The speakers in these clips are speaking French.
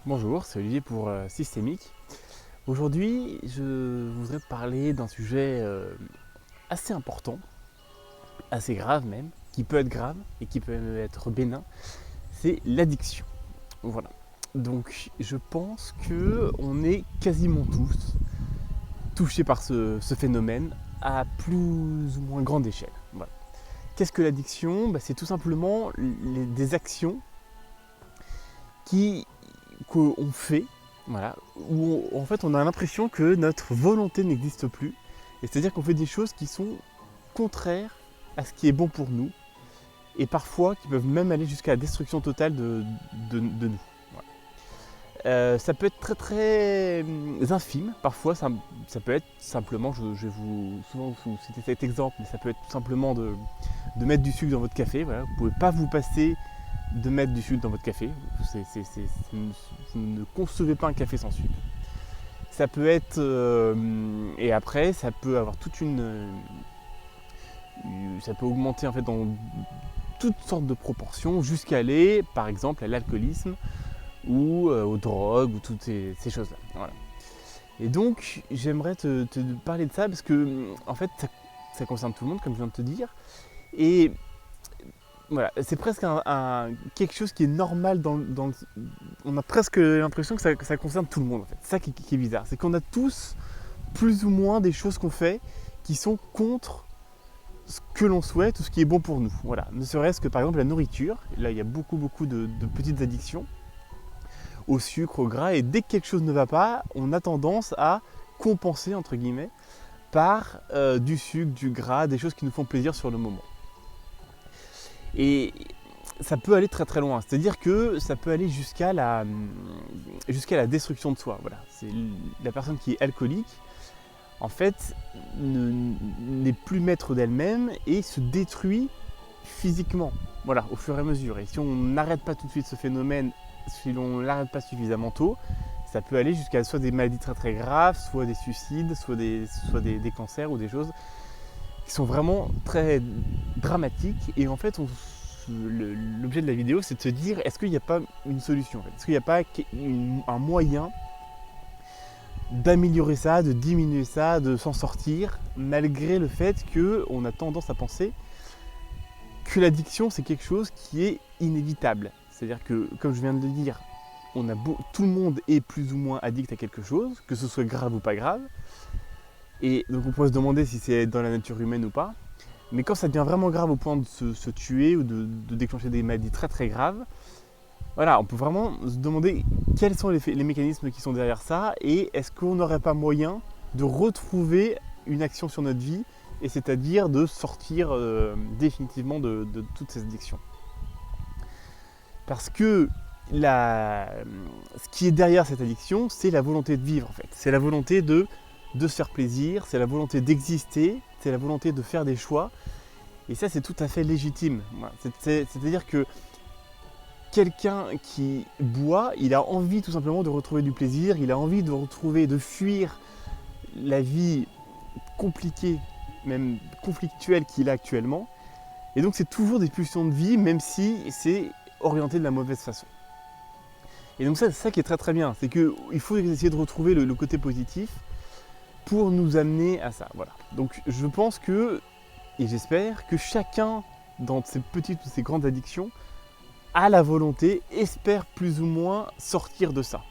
Bonjour, c'est Olivier pour Systémique. Aujourd'hui, je voudrais parler d'un sujet assez important, assez grave même, qui peut être grave et qui peut même être bénin, c'est l'addiction. Voilà. Donc je pense que on est quasiment tous touchés par ce phénomène à plus ou moins grande échelle. Voilà. Qu'est-ce que l'addiction? C'est tout simplement des actions qui qu'on fait, voilà, où en fait on a l'impression que notre volonté n'existe plus. Et c'est-à-dire qu'on fait des choses qui sont contraires à ce qui est bon pour nous, et parfois qui peuvent même aller jusqu'à la destruction totale de nous. Voilà. Ça peut être très très infime, parfois ça peut être simplement, je vais souvent vous citer cet exemple, mais ça peut être tout simplement de mettre du sucre dans votre café. Voilà. Vous ne pouvez pas vous passer de mettre du sucre dans votre café. Vous ne concevez pas un café sans sucre. Ça peut être... et après, ça peut avoir toute ça peut augmenter en fait dans toutes sortes de proportions jusqu'à aller, par exemple, à l'alcoolisme ou aux drogues ou toutes ces choses-là. Voilà. Et donc, j'aimerais te parler de ça parce que, en fait, ça concerne tout le monde, comme je viens de te dire. Et voilà, c'est presque quelque chose qui est normal on a presque l'impression que ça concerne tout le monde en fait. C'est ça qui est bizarre, c'est qu'on a tous plus ou moins des choses qu'on fait qui sont contre ce que l'on souhaite ou ce qui est bon pour nous. Voilà, ne serait-ce que par exemple la nourriture. Là, il y a beaucoup de petites addictions au sucre, au gras, et dès que quelque chose ne va pas, on a tendance à compenser entre guillemets par du sucre, du gras, des choses qui nous font plaisir sur le moment. Et ça peut aller très très loin, c'est-à-dire que ça peut aller jusqu'à la destruction de soi. Voilà. C'est la personne qui est alcoolique, en fait, n'est plus maître d'elle-même et se détruit physiquement, voilà, au fur et à mesure. Et si on n'arrête pas tout de suite ce phénomène, si on ne l'arrête pas suffisamment tôt, ça peut aller jusqu'à soit des maladies très très graves, soit des suicides, soit des cancers ou des choses qui sont vraiment très dramatiques. Et en fait, l'objet de la vidéo, c'est de se dire, est-ce qu'il n'y a pas une solution en fait? Est-ce qu'il n'y a pas un moyen d'améliorer ça, de diminuer ça, de s'en sortir, malgré le fait qu'on a tendance à penser que l'addiction, c'est quelque chose qui est inévitable. C'est-à-dire que, comme je viens de le dire, tout le monde est plus ou moins addict à quelque chose, que ce soit grave ou pas grave. Et donc on pourrait se demander si c'est dans la nature humaine ou pas. Mais quand ça devient vraiment grave au point de se tuer ou de déclencher des maladies très très graves, voilà, on peut vraiment se demander quels sont les mécanismes qui sont derrière ça, et est-ce qu'on n'aurait pas moyen de retrouver une action sur notre vie, et c'est-à-dire de sortir définitivement de toutes ces addictions. Parce que ce qui est derrière cette addiction, c'est la volonté de vivre en fait. C'est la volonté de se faire plaisir, c'est la volonté d'exister, c'est la volonté de faire des choix. Et ça, c'est tout à fait légitime. Voilà. C'est-à-dire que quelqu'un qui boit, il a envie tout simplement de retrouver du plaisir, il a envie de fuir la vie compliquée, même conflictuelle qu'il a actuellement. Et donc c'est toujours des pulsions de vie, même si c'est orienté de la mauvaise façon. Et donc c'est ça qui est très très bien, c'est qu'il faut essayer de retrouver le côté positif pour nous amener à ça. Voilà. Donc je pense que, et j'espère que chacun dans ces petites ou ces grandes addictions a la volonté, espère plus ou moins sortir de ça.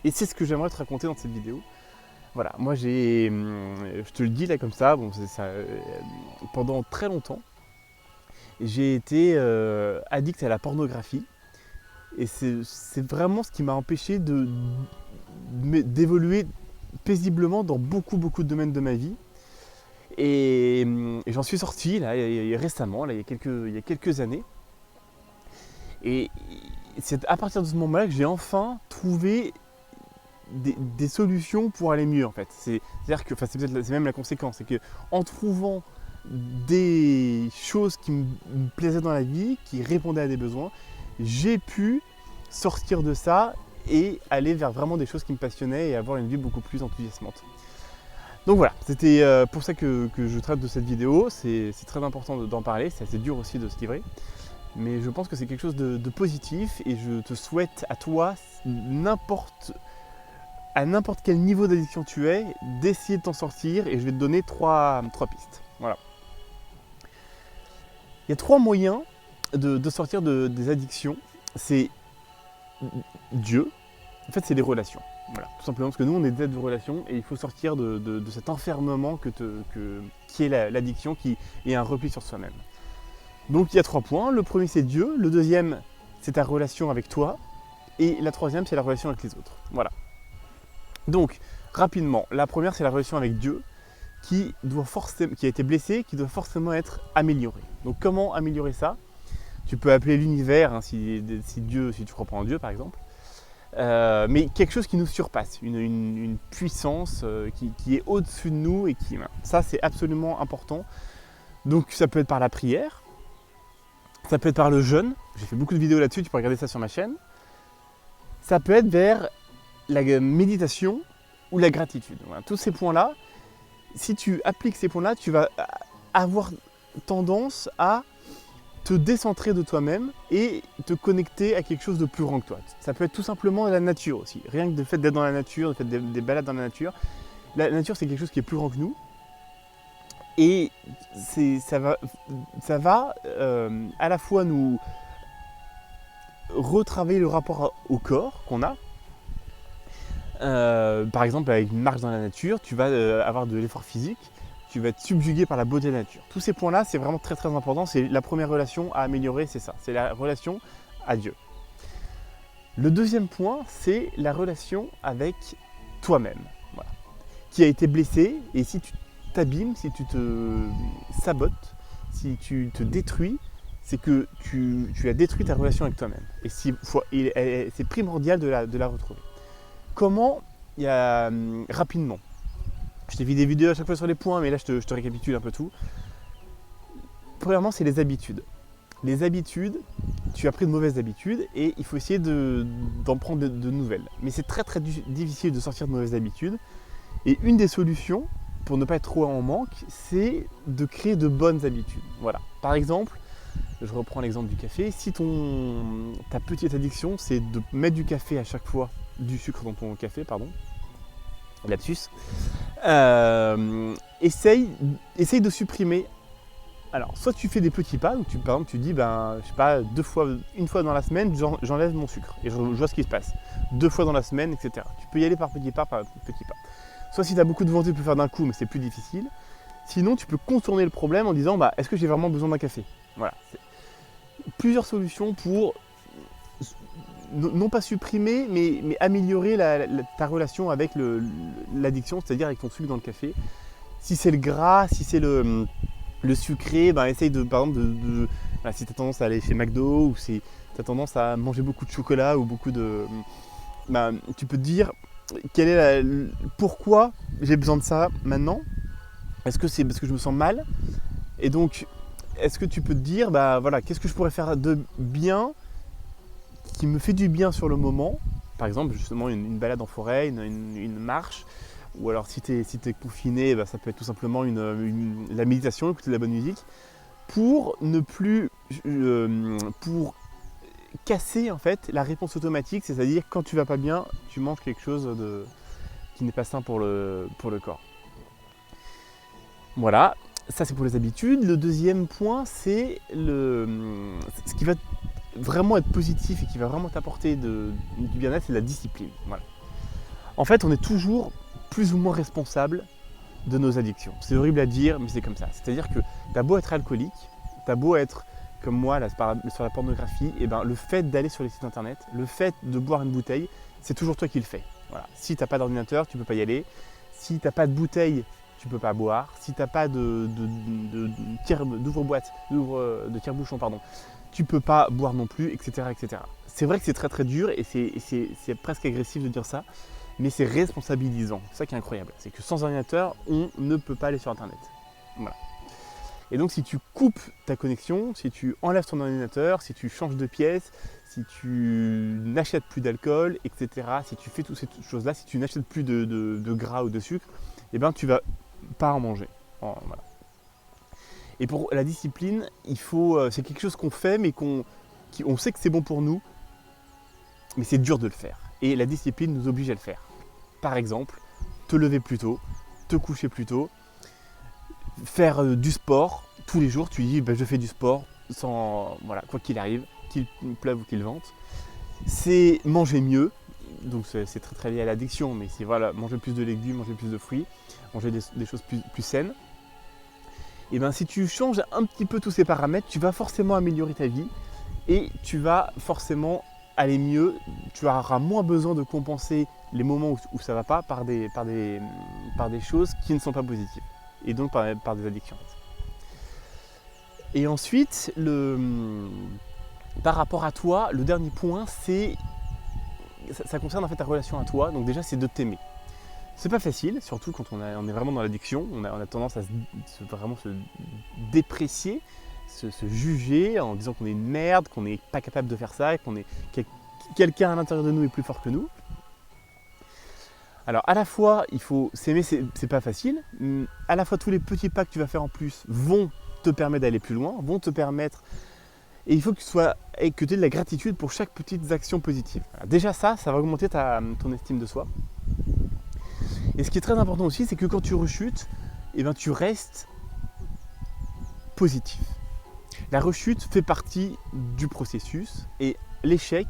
Et c'est ce que j'aimerais te raconter dans cette vidéo. Voilà, moi je te le dis là comme ça, bon, c'est ça, pendant très longtemps, j'ai été addict à la pornographie. Et c'est vraiment ce qui m'a empêché d'évoluer paisiblement dans beaucoup de domaines de ma vie. Et j'en suis sorti là, récemment, là, il y a quelques années. Et c'est à partir de ce moment-là que j'ai enfin trouvé des solutions pour aller mieux en fait. C'est-à-dire que, c'est même la conséquence, c'est qu'en trouvant des choses qui me plaisaient dans la vie, qui répondaient à des besoins, j'ai pu sortir de ça et aller vers vraiment des choses qui me passionnaient et avoir une vie beaucoup plus enthousiasmante. Donc voilà, c'était pour ça que je traite de cette vidéo. C'est très important d'en parler, c'est assez dur aussi de se livrer. Mais je pense que c'est quelque chose de positif et je te souhaite à toi, à n'importe quel niveau d'addiction tu es, d'essayer de t'en sortir et je vais te donner trois pistes. Voilà. Il y a 3 moyens de sortir des addictions. C'est Dieu. En fait, c'est les relations. Voilà, tout simplement parce que nous, on est des êtres de relations et il faut sortir de cet enfermement qui est l'addiction, qui est un repli sur soi-même. Donc, il y a 3 points. Le premier, c'est Dieu. Le deuxième, c'est ta relation avec toi. Et la troisième, c'est la relation avec les autres. Voilà. Donc, rapidement, la première, c'est la relation avec Dieu qui a été blessée, qui doit forcément être améliorée. Donc, comment améliorer ça? Tu peux appeler l'univers, hein, si tu crois pas en Dieu, par exemple. Mais quelque chose qui nous surpasse, une puissance qui est au-dessus de nous et ça c'est absolument important. Donc ça peut être par la prière, ça peut être par le jeûne, j'ai fait beaucoup de vidéos là-dessus, tu peux regarder ça sur ma chaîne. Ça peut être vers la méditation ou la gratitude. Voilà, tous ces points-là, si tu appliques ces points-là, tu vas avoir tendance à te décentrer de toi-même et te connecter à quelque chose de plus grand que toi. Ça peut être tout simplement la nature aussi. Rien que le fait d'être dans la nature, le fait des balades dans la nature. La nature, c'est quelque chose qui est plus grand que nous. Et ça va à la fois nous retravailler le rapport au corps qu'on a. Par exemple, avec une marche dans la nature, tu vas avoir de l'effort physique. Tu vas être subjugué par la beauté de la nature. Tous ces points-là, c'est vraiment très très important. C'est la première relation à améliorer, c'est ça. C'est la relation à Dieu. Le deuxième point, c'est la relation avec toi-même. Voilà. Qui a été blessé, et si tu t'abîmes, si tu te sabotes, si tu te détruis, c'est que tu as détruit ta relation avec toi-même. Et c'est primordial de la retrouver. Comment? Rapidement. Je t'ai vu des vidéos à chaque fois sur les points, mais là je te récapitule un peu tout. Premièrement, c'est les habitudes. Les habitudes, tu as pris de mauvaises habitudes et il faut essayer d'en prendre de nouvelles. Mais c'est très très difficile de sortir de mauvaises habitudes. Et une des solutions, pour ne pas être trop en manque, c'est de créer de bonnes habitudes. Voilà. Par exemple, je reprends l'exemple du café. Si ta petite addiction, c'est de mettre du café à chaque fois, du sucre dans ton café, pardon. Lapsus. Essaye de supprimer. Alors, soit tu fais des petits pas, donc par exemple tu dis, je sais pas, une fois dans la semaine, j'enlève mon sucre et je vois ce qui se passe. 2 fois dans la semaine, etc. Tu peux y aller par petits pas, Soit si tu as beaucoup de volonté, tu peux faire d'un coup, mais c'est plus difficile. Sinon, tu peux contourner le problème en disant, est-ce que j'ai vraiment besoin d'un café? Voilà. Plusieurs solutions pour non pas supprimer, mais améliorer ta relation avec l'addiction, c'est-à-dire avec ton sucre dans le café. Si c'est le gras, si c'est le sucré, essaye par exemple si tu as tendance à aller chez McDo ou si tu as tendance à manger beaucoup de chocolat ou beaucoup de... tu peux te dire pourquoi j'ai besoin de ça maintenant. Est-ce que c'est parce que je me sens mal? Et donc, est-ce que tu peux te dire, qu'est-ce que je pourrais faire de bien qui me fait du bien sur le moment, par exemple justement une balade en forêt, une marche, ou alors si tu es confiné, ça peut être tout simplement la méditation, écouter de la bonne musique, pour casser en fait la réponse automatique, c'est-à-dire quand tu vas pas bien, tu manges quelque chose qui n'est pas sain pour le corps. Voilà, ça c'est pour les habitudes. Le deuxième point, c'est ce qui va vraiment être positif et qui va vraiment t'apporter du bien-être, c'est la discipline. Voilà. En fait, on est toujours plus ou moins responsable de nos addictions. C'est horrible à dire, mais c'est comme ça. C'est-à-dire que t'as beau être alcoolique, t'as beau être comme moi là, sur la pornographie, et le fait d'aller sur les sites internet, le fait de boire une bouteille, c'est toujours toi qui le fais. Voilà. Si t'as pas d'ordinateur, tu peux pas y aller. Si t'as pas de bouteille, tu peux pas boire. Si t'as pas de tire-bouchon, tu peux pas boire non plus, etc., etc. C'est vrai que c'est très très dur et c'est presque agressif de dire ça, mais c'est responsabilisant. C'est ça qui est incroyable. C'est que sans ordinateur, on ne peut pas aller sur internet. Voilà. Et donc si tu coupes ta connexion, si tu enlèves ton ordinateur, si tu changes de pièce, si tu n'achètes plus d'alcool, etc., si tu fais toutes ces choses-là, si tu n'achètes plus de gras ou de sucre, tu vas pas en manger. Voilà. Et pour la discipline, c'est quelque chose qu'on fait, mais on sait que c'est bon pour nous, mais c'est dur de le faire. Et la discipline nous oblige à le faire. Par exemple, te lever plus tôt, te coucher plus tôt, faire du sport. Tous les jours, tu dis je fais du sport, quoi qu'il arrive, qu'il pleuve ou qu'il vente. C'est manger mieux, donc c'est très très lié à l'addiction, mais c'est manger plus de légumes, manger plus de fruits, manger des choses plus saines. Et bien si tu changes un petit peu tous ces paramètres, tu vas forcément améliorer ta vie et tu vas forcément aller mieux. Tu auras moins besoin de compenser les moments où ça ne va pas par des choses qui ne sont pas positives et donc par des addictions. Et ensuite, par rapport à toi, le dernier point, ça concerne en fait ta relation à toi. Donc déjà, c'est de t'aimer. C'est pas facile, surtout quand on est vraiment dans l'addiction. On a tendance à vraiment se déprécier, se juger en disant qu'on est une merde, qu'on n'est pas capable de faire ça, quelqu'un à l'intérieur de nous est plus fort que nous. Alors à la fois, il faut s'aimer, c'est pas facile. À la fois, tous les petits pas que tu vas faire en plus vont te permettre d'aller plus loin, vont te permettre. Et il faut que tu aies de la gratitude pour chaque petite action positive. Alors déjà ça va augmenter ton estime de soi. Et ce qui est très important aussi, c'est que quand tu rechutes, tu restes positif. La rechute fait partie du processus et l'échec,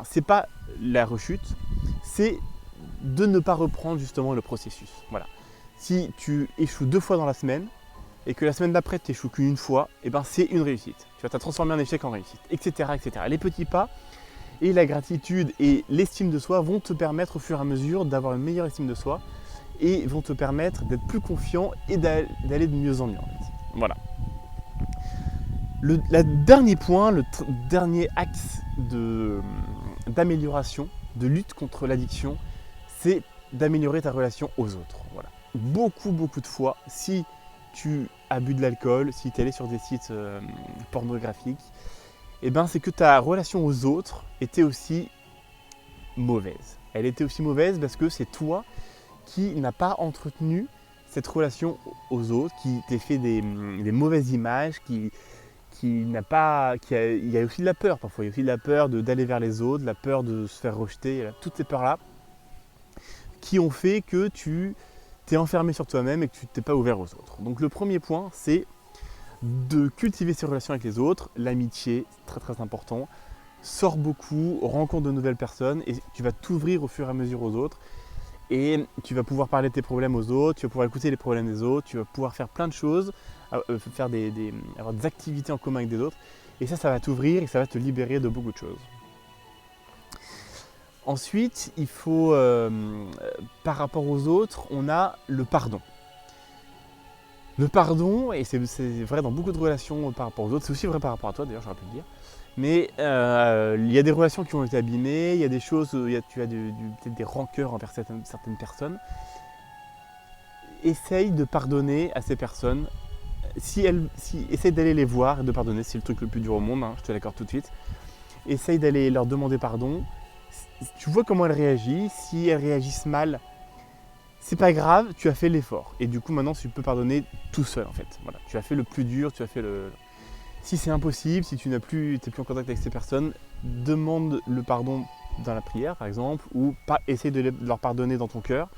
c'est pas la rechute, c'est de ne pas reprendre justement le processus. Voilà. Si tu échoues 2 fois dans la semaine et que la semaine d'après tu n'échoues qu'une fois, c'est une réussite. Tu vas transformer un échec en réussite, etc., etc. Les petits pas et la gratitude et l'estime de soi vont te permettre au fur et à mesure d'avoir une meilleure estime de soi et vont te permettre d'être plus confiant et d'aller de mieux en mieux. En fait. Voilà. Le dernier point, le dernier axe d'amélioration, de lutte contre l'addiction, c'est d'améliorer ta relation aux autres. Voilà. Beaucoup de fois, si tu as bu de l'alcool, si tu es allé sur des sites pornographiques, c'est que ta relation aux autres était aussi mauvaise. Elle était aussi mauvaise parce que c'est toi qui n'as pas entretenu cette relation aux autres, qui t'est fait des mauvaises images, il y a aussi de la peur parfois, il y a aussi de la peur d'aller vers les autres, la peur de se faire rejeter, toutes ces peurs-là qui ont fait que tu t'es enfermé sur toi-même et que tu ne t'es pas ouvert aux autres. Donc le premier point, c'est de cultiver ses relations avec les autres, l'amitié, c'est très très important. Sors beaucoup, rencontre de nouvelles personnes et tu vas t'ouvrir au fur et à mesure aux autres. Et tu vas pouvoir parler de tes problèmes aux autres, tu vas pouvoir écouter les problèmes des autres, tu vas pouvoir faire plein de choses, avoir des activités en commun avec des autres. Et ça va t'ouvrir et ça va te libérer de beaucoup de choses. Ensuite, il faut, par rapport aux autres, on a le pardon. Le pardon, et c'est vrai dans beaucoup de relations par rapport aux autres, c'est aussi vrai par rapport à toi d'ailleurs, j'aurais pu le dire. Mais il y a des relations qui ont été abîmées, il y a des choses, tu as peut-être des rancœurs envers certaines personnes. Essaye de pardonner à ces personnes. Essaye d'aller les voir et de pardonner, c'est le truc le plus dur au monde, je te l'accorde tout de suite. Essaye d'aller leur demander pardon. Tu vois comment elles réagissent. Si elles réagissent mal, c'est pas grave, tu as fait l'effort. Et du coup, maintenant, tu peux pardonner tout seul en fait. Voilà, tu as fait le plus dur, tu as fait le. Si c'est impossible, si tu n'es plus en contact avec ces personnes, demande le pardon dans la prière par exemple, ou essaye de leur pardonner dans ton cœur.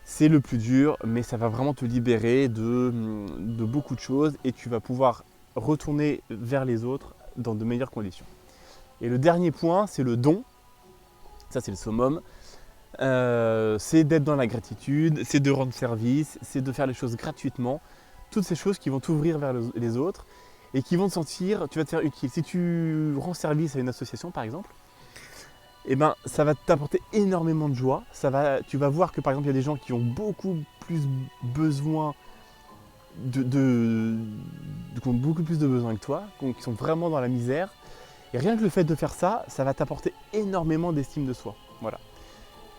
C'est le plus dur, mais ça va vraiment te libérer de beaucoup de choses et tu vas pouvoir retourner vers les autres dans de meilleures conditions. Et le dernier point, c'est le don. Ça, c'est le summum. C'est d'être dans la gratitude, c'est de rendre service, c'est de faire les choses gratuitement. Toutes ces choses qui vont t'ouvrir vers les autres et qui vont te sentir, tu vas te faire utile. Si tu rends service à une association par exemple, ça va t'apporter énormément de joie. Tu vas voir que par exemple il y a des gens qui ont beaucoup plus besoin qui ont beaucoup plus de besoins que toi, qui sont vraiment dans la misère. Et rien que le fait de faire ça, ça va t'apporter énormément d'estime de soi. Voilà.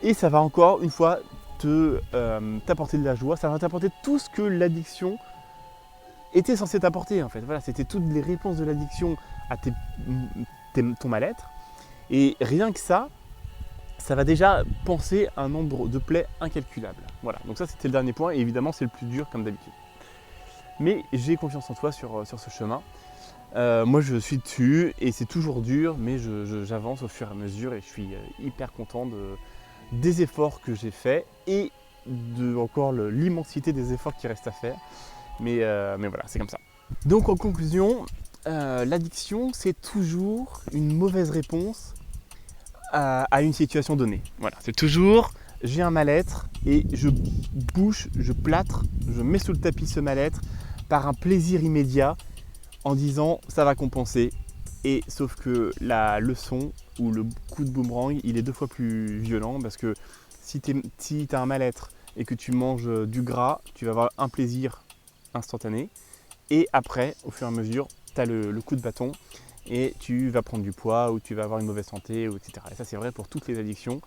Et ça va encore une fois t'apporter de la joie, ça va t'apporter tout ce que l'addiction était censée t'apporter en fait. Voilà, c'était toutes les réponses de l'addiction à ton mal-être. Et rien que ça va déjà penser à un nombre de plaies incalculable. Voilà, donc ça c'était le dernier point et évidemment c'est le plus dur comme d'habitude. Mais j'ai confiance en toi sur ce chemin. Moi je suis dessus et c'est toujours dur, mais j'avance au fur et à mesure et je suis hyper content des efforts que j'ai faits et de encore l'immensité des efforts qui restent à faire. Mais voilà, c'est comme ça. Donc en conclusion, l'addiction c'est toujours une mauvaise réponse à une situation donnée. Voilà, c'est toujours j'ai un mal-être et je bouche, je plâtre, je mets sous le tapis ce mal-être par un plaisir immédiat en disant ça va compenser. Et sauf que la leçon ou le coup de boomerang, il est 2 fois plus violent parce que si tu as un mal-être et que tu manges du gras, tu vas avoir un plaisir instantané. Et après, au fur et à mesure, tu as le coup de bâton et tu vas prendre du poids ou tu vas avoir une mauvaise santé, etc. Et ça, c'est vrai pour toutes les addictions.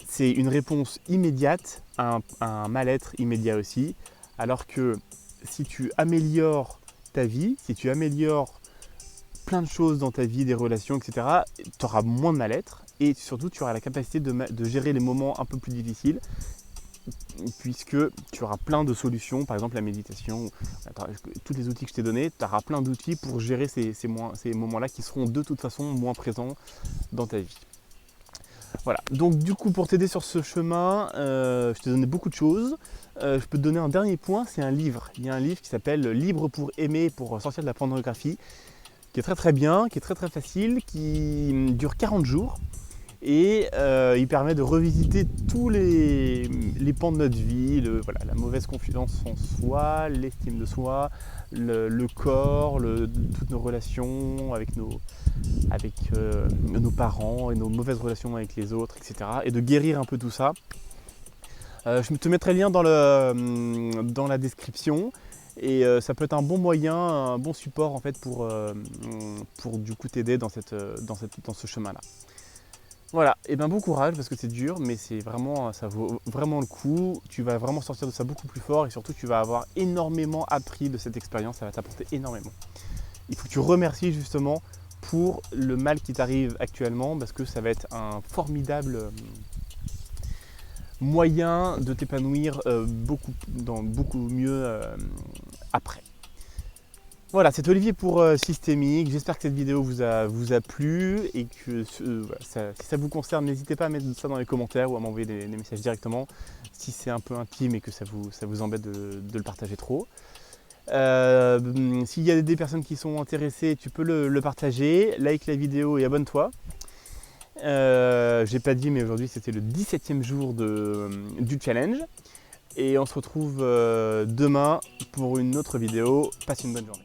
C'est une réponse immédiate à un mal-être immédiat aussi. Alors que si tu améliores ta vie, si tu améliores plein de choses dans ta vie, des relations, etc., tu auras moins de mal-être et surtout tu auras la capacité de gérer les moments un peu plus difficiles puisque tu auras plein de solutions, par exemple la méditation, tous les outils que je t'ai donnés, tu auras plein d'outils pour gérer ces moments-là qui seront de toute façon moins présents dans ta vie. Voilà, donc du coup pour t'aider sur ce chemin, je t'ai donné beaucoup de choses. Je peux te donner un dernier point, c'est un livre. Il y a un livre qui s'appelle Libre pour aimer, pour sortir de la pornographie, qui est très très bien, qui est très très facile, qui dure 40 jours. Et il permet de revisiter tous les pans de notre vie, voilà, la mauvaise confiance en soi, l'estime de soi, le corps, toutes nos relations avec nos parents et nos mauvaises relations avec les autres, etc. Et de guérir un peu tout ça. Je te mettrai le lien dans la description. Et ça peut être un bon moyen, un bon support en fait pour du coup t'aider dans ce chemin-là. Voilà, et bien bon courage parce que c'est dur, mais ça vaut vraiment le coup. Tu vas vraiment sortir de ça beaucoup plus fort et surtout tu vas avoir énormément appris de cette expérience, ça va t'apporter énormément. Il faut que tu remercies justement pour le mal qui t'arrive actuellement parce que ça va être un formidable moyen de t'épanouir beaucoup mieux après. Voilà, c'est Olivier pour Systémique. J'espère que cette vidéo vous a plu et que si ça vous concerne, n'hésitez pas à mettre ça dans les commentaires ou à m'envoyer des messages directement si c'est un peu intime et que ça vous embête de le partager trop. S'il y a des personnes qui sont intéressées, tu peux le partager, like la vidéo et abonne-toi. J'ai pas dit, mais aujourd'hui c'était le 17e jour du challenge. Et on se retrouve demain pour une autre vidéo. Passe une bonne journée.